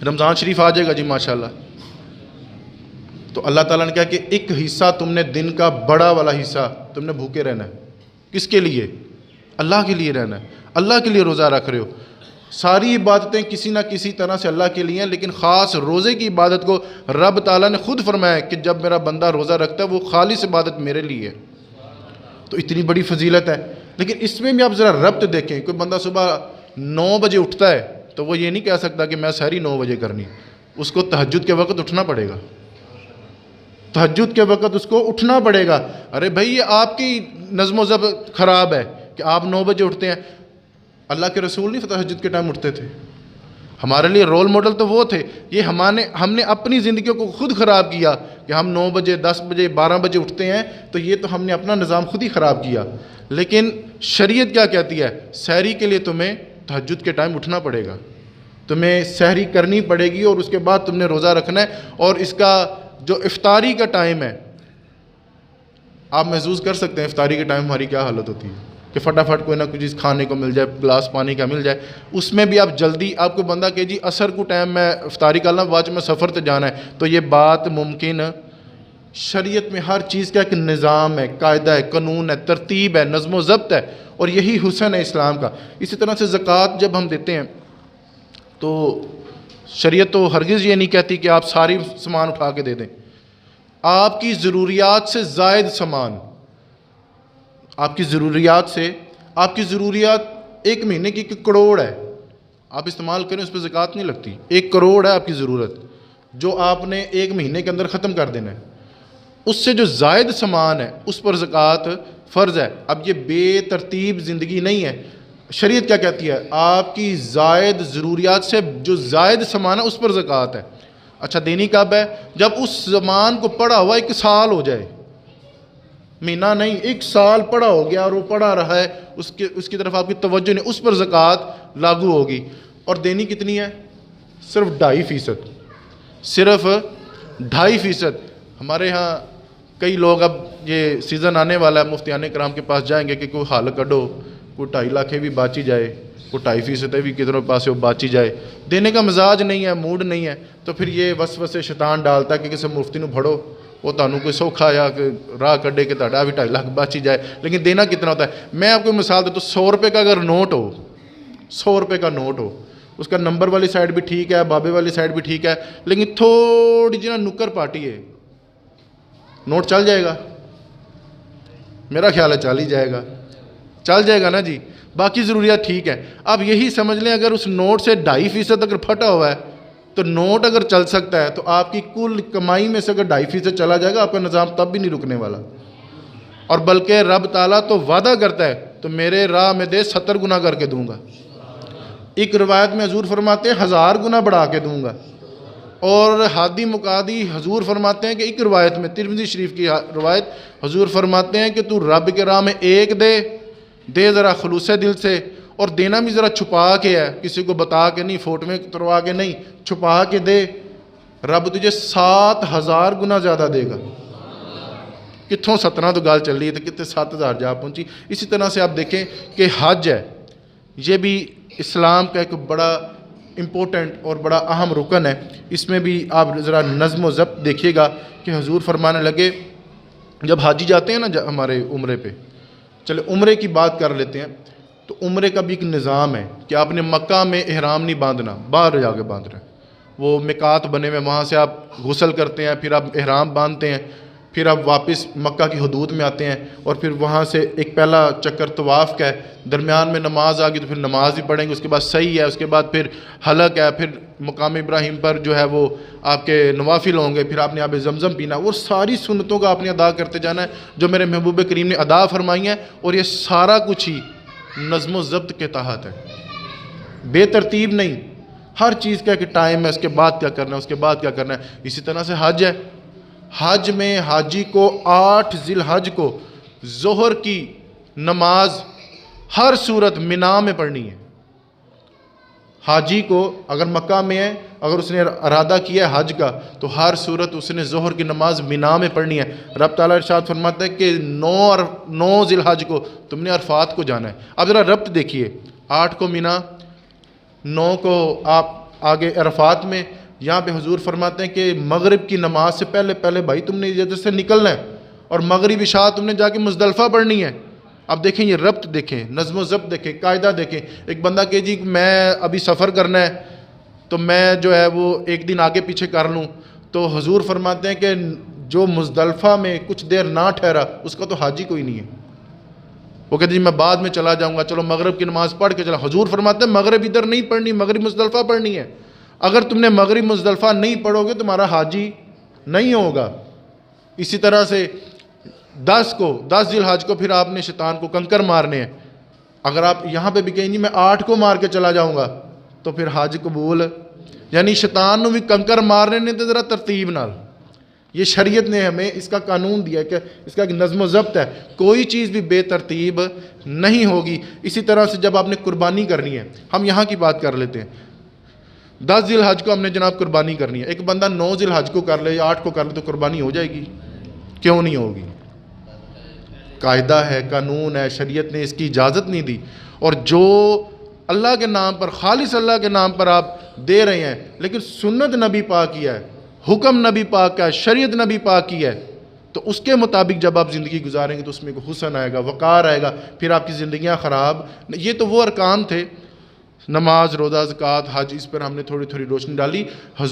رمضان شریف آ جائے گا جی ماشاءاللہ، تو اللہ تعالیٰ نے کہا کہ ایک حصہ تم نے دن کا بڑا والا حصہ تم نے بھوکے رہنا ہے. کس کے لیے؟ اللہ کے لیے رہنا ہے. اللہ کے لیے روزہ رکھ رہے ہو. ساری عبادتیں کسی نہ کسی طرح سے اللہ کے لیے ہیں، لیکن خاص روزے کی عبادت کو رب تعالیٰ نے خود فرمایا کہ جب میرا بندہ روزہ رکھتا ہے وہ خالص عبادت میرے لیے ہے. تو اتنی بڑی فضیلت ہے. لیکن اس میں بھی آپ ذرا ربط دیکھیں. کوئی بندہ صبح 9 بجے اٹھتا ہے تو وہ یہ نہیں کہہ سکتا کہ میں سحری 9 بجے کرنی. اس کو تہجد کے وقت اٹھنا پڑے گا. تہجد کے وقت اس کو اٹھنا پڑے گا. ارے بھائی یہ آپ کی نظم و ضبط خراب ہے کہ آپ 9 بجے اٹھتے ہیں. اللہ کے رسول نہیں تہجد کے ٹائم اٹھتے تھے. ہمارے لیے رول ماڈل تو وہ تھے. یہ ہم نے اپنی زندگیوں کو خود خراب کیا کہ ہم 9 بجے 10 بجے 12 بجے اٹھتے ہیں، تو یہ تو ہم نے اپنا نظام خود ہی خراب کیا. لیکن شریعت کیا کہتی ہے؟ سحری کے لیے تمہیں تہجد کے ٹائم اٹھنا پڑے گا، تمہیں سحری کرنی پڑے گی، اور اس کے بعد تم نے روزہ رکھنا ہے. اور اس کا جو افطاری کا ٹائم ہے، آپ محسوس کر سکتے ہیں افطاری کے ٹائم ہماری کیا حالت ہوتی ہے کہ فٹافٹ کوئی نہ کوئی چیز کھانے کو مل جائے، گلاس پانی کا مل جائے. اس میں بھی آپ جلدی، آپ کو بندہ کہ جی عصر کو ٹائم میں افطاری کر لوں، بعد میں سفر تے جانا ہے، تو یہ بات ممکن. شریعت میں ہر چیز کا ایک نظام ہے، قاعدہ ہے، قانون ہے، ترتیب ہے، نظم و ضبط ہے، اور یہی حسن ہے اسلام کا. اسی طرح سے زکوٰۃ جب ہم دیتے ہیں تو شریعت تو ہرگز یہ نہیں کہتی کہ آپ ساری سامان اٹھا کے دے دیں. آپ کی ضروریات سے زائد سامان، آپ کی ضروریات 1 مہینے کی 1 کروڑ ہے، آپ استعمال کریں، اس پہ زکوٰۃ نہیں لگتی. 1 کروڑ ہے آپ کی ضرورت جو آپ نے 1 مہینے کے اندر ختم کر دینا ہے. اس سے جو زائد سامان ہے اس پر زکوٰۃ فرض ہے. اب یہ بے ترتیب زندگی نہیں ہے. شریعت کیا کہتی ہے؟ آپ کی زائد ضروریات سے جو زائد سامان ہے اس پر زکوٰۃ ہے. اچھا دینی کب ہے؟ جب اس زمان کو پڑا ہوا 1 سال ہو جائے، مہینہ نہیں، 1 سال پڑا ہو گیا اور وہ پڑا رہا ہے، اس کی طرف آپ کی توجہ نہیں، اس پر زکوٰۃ لاگو ہوگی. اور دینی کتنی ہے؟ صرف 2.5%. صرف 2.5%. ہمارے ہاں کئی لوگ، اب یہ سیزن آنے والا ہے، مفتیان کرام کے پاس جائیں گے کہ کوئی حل کڈو، کوئی 2.5 لاکھ بھی باچی جائے، کوئی 2.5% بھی کتنوں پاس وہ باچی جائے. دینے کا مزاج نہیں ہے، موڈ نہیں ہے، تو پھر یہ وسوسے شیطان ڈالتا ہے کہ کسی مفتی نو پھڑو، وہ تانوں کوئی سوکھا یا راہ کڈے کہ تہاڈا بھی 2.5 لاکھ باچی جائے. لیکن دینا کتنا ہوتا ہے؟ میں آپ کو مثال دیتا ہوں. 100 روپے کا اگر نوٹ ہو، 100 روپے کا نوٹ ہو، اس کا نمبر والی سائڈ بھی ٹھیک ہے، بابے والی سائڈ بھی ٹھیک ہے، لیکن تھوڑی جی نا نکر پاٹی ہے، نوٹ چل جائے گا؟ میرا خیال ہے چل ہی جائے گا. چل جائے گا نا جی. باقی ضروریات ٹھیک ہے. اب یہی سمجھ لیں اگر اس نوٹ سے 2.5% اگر پھٹا ہوا ہے تو نوٹ اگر چل سکتا ہے تو آپ کی کل کمائی میں سے اگر 2.5% چلا جائے گا، آپ کا نظام تب بھی نہیں رکنے والا. اور بلکہ رب تعالیٰ تو وعدہ کرتا ہے تو میرے راہ میں دے 70 گنا کر کے دوں گا. ایک روایت میں حضور فرماتے ہیں 1000 گنا بڑھا کے دوں گا. اور ہادی مقادی حضور فرماتے ہیں کہ ایک روایت میں، ترمذی شریف کی روایت، حضور فرماتے ہیں کہ تو رب کے راہ میں 1 دے ذرا خلوص دل سے، اور دینا بھی ذرا چھپا کے ہے، کسی کو بتا کے نہیں، فوٹ میں اتروا کے نہیں، چھپا کے دے، رب تجھے 7000 گنا زیادہ دے گا. کتھوں 17 تو گال چل رہی ہے تو کتنے 7000 جا پہنچی. اسی طرح سے آپ دیکھیں کہ حج ہے، یہ بھی اسلام کا ایک بڑا امپورٹنٹ اور بڑا اہم رکن ہے. اس میں بھی آپ ذرا نظم و ضبط دیکھیے گا کہ حضور فرمانے لگے جب حاجی جاتے ہیں نا ہمارے عمرے پہ، چلے عمرے کی بات کر لیتے ہیں، تو عمرے کا بھی ایک نظام ہے کہ آپ نے مکہ میں احرام نہیں باندھنا، باہر جا کے باندھ رہے ہیں. وہ مقات بنے ہوئے، وہاں سے آپ غسل کرتے ہیں، پھر آپ احرام باندھتے ہیں، پھر آپ واپس مکہ کی حدود میں آتے ہیں، اور پھر وہاں سے ایک پہلا چکر طواف کا ہے، درمیان میں نماز آ گئی تو پھر نماز بھی پڑھیں گے، اس کے بعد صحیح ہے، اس کے بعد پھر حلق ہے، پھر مقام ابراہیم پر جو ہے وہ آپ کے نوافل ہوں گے، پھر آپ نے آب زمزم پینا. وہ ساری سنتوں کا آپ نے ادا کرتے جانا ہے جو میرے محبوب کریم نے ادا فرمائی ہیں. اور یہ سارا کچھ ہی نظم و ضبط کے تحت ہے، بے ترتیب نہیں. ہر چیز کا ایک ٹائم ہے، اس کے بعد کیا کرنا ہے، اس کے بعد کیا کرنا ہے. اسی طرح سے حج ہے. حج میں حاجی کو 8 ذی الحج کو ظہر کی نماز ہر صورت مینا میں پڑھنی ہے. حاجی کو اگر مکہ میں ہے، اگر اس نے ارادہ کیا ہے حج کا، تو ہر صورت اس نے ظہر کی نماز مینا میں پڑھنی ہے. رب تعالیٰ ارشاد فرماتا ہے کہ 9 ذی الحج کو تم نے عرفات کو جانا ہے. اب ذرا ربط دیکھیے، 8 کو مینا، 9 کو آپ آگے عرفات میں یہاں پہ حضور فرماتے ہیں کہ مغرب کی نماز سے پہلے پہلے بھائی تم نے ادھر سے نکلنا ہے اور مغرب عشاء تم نے جا کے مزدلفہ پڑھنی ہے۔ اب دیکھیں یہ ربط دیکھیں، نظم و ضبط دیکھیں، قاعدہ دیکھیں۔ ایک بندہ کہ جی میں ابھی سفر کرنا ہے تو میں جو ہے وہ ایک دن آگے پیچھے کر لوں، تو حضور فرماتے ہیں کہ جو مزدلفہ میں کچھ دیر نہ ٹھہرا اس کا تو حاجی کوئی نہیں ہے۔ وہ کہتے جی میں بعد میں چلا جاؤں گا، چلو مغرب کی نماز پڑھ کے چلا۔ حضور فرماتے ہیں مغرب ادھر نہیں پڑھنی، مغرب مزدلفہ پڑھنی ہے۔ اگر تم نے مغرب مزدلفہ نہیں پڑھو گے تمہارا حاجی نہیں ہوگا۔ اسی طرح سے 10 ذی الحج کو پھر آپ نے شیطان کو کنکر مارنے ہیں۔ اگر آپ یہاں پہ بھی کہیں جی میں 8 کو مار کے چلا جاؤں گا تو پھر حج قبول، یعنی شیطان نو بھی کنکر مارنے نے تو ذرا ترتیب نال۔ یہ شریعت نے ہمیں اس کا قانون دیا کہ اس کا ایک نظم و ضبط ہے، کوئی چیز بھی بے ترتیب نہیں ہوگی۔ اسی طرح سے جب آپ نے قربانی کرنی ہے، ہم یہاں کی بات کر لیتے ہیں۔ 10 ذی الحج کو ہم نے جناب قربانی کرنی ہے، ایک بندہ 9 ذی الحج کو کر لے یا 8 کو کر لے تو قربانی ہو جائے گی؟ کیوں نہیں ہوگی؟ قاعدہ ہے، قانون ہے، شریعت نے اس کی اجازت نہیں دی۔ اور جو اللہ کے نام پر، خالص اللہ کے نام پر آپ دے رہے ہیں، لیکن سنت نبی پاک کی ہے، حکم نبی پاک کا ہے، شریعت نبی پاک کی ہے، تو اس کے مطابق جب آپ زندگی گزاریں گے تو اس میں کوئی حسن آئے گا، وقار آئے گا، پھر آپ کی زندگیاں خراب۔ یہ تو وہ ارکان تھے، نماز، روزہ، زکوٰۃ، حج، اس پر ہم نے تھوڑی تھوڑی روشنی ڈالی۔